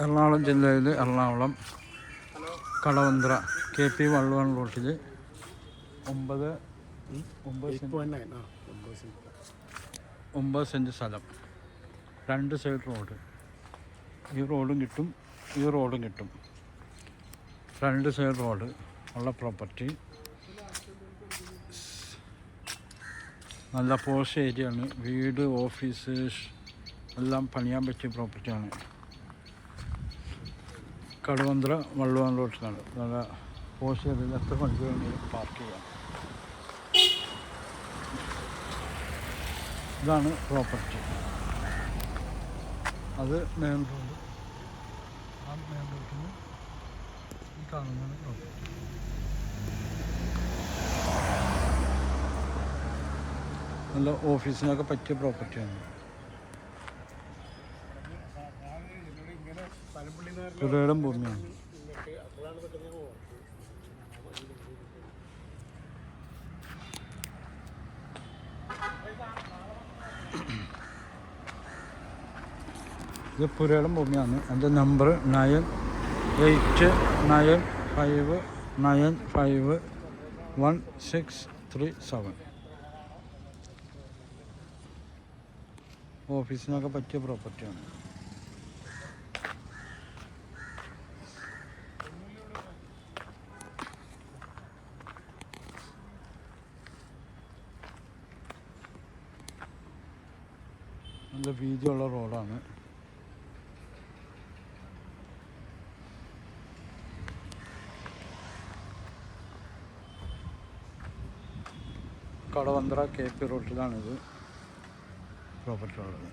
എറണാകുളം ജില്ലയിൽ എറണാകുളം കടവന്ത്ര KP വള്ളുവൻ റൂട്ടിൽ 9 cent സ്ഥലം, 2 സൈഡ് റോഡ്. ഈ റോഡും കിട്ടും, ഈ റോഡും കിട്ടും. 2 സൈഡ് റോഡ് ഉള്ള പ്രോപ്പർട്ടി. നല്ല പോഷ് ഏരിയയാണ്. വീട്, ഓഫീസ് എല്ലാം പണിയാൻ പറ്റിയ പ്രോപ്പർട്ടിയാണ്. കടവന്ത്ര വള്ളുവൻ റോഡിലാണ്. നല്ല പോഷ് ഏരിയയിൽ എത്ര വണ്ടി വേണമെങ്കിലും പാർക്ക് ചെയ്യാം. ഇതാണ് പ്രോപ്പർട്ടി. അത് മെയിൻ റോഡ്. ആ മെയിൻ റോഡിന് ഈ കാണുന്നതാണ് പ്രോപ്പർട്ടി. നല്ല ഓഫീസിനൊക്കെ പറ്റിയ പ്രോപ്പർട്ടിയാണ്. പുരയിടം ഭൂമിയാണ്. ഇത് പുരയിടം ഭൂമിയാണ്. എൻ്റെ നമ്പർ 9895951637. ഓഫീസിനൊക്കെ പറ്റിയ പ്രോപ്പർട്ടിയാണ്. നല്ല വീതിയുള്ള റോഡാണ്. കടവന്ത്ര KP റോഡിലാണിത് പ്രോപ്പർട്ടി ഉള്ളത്.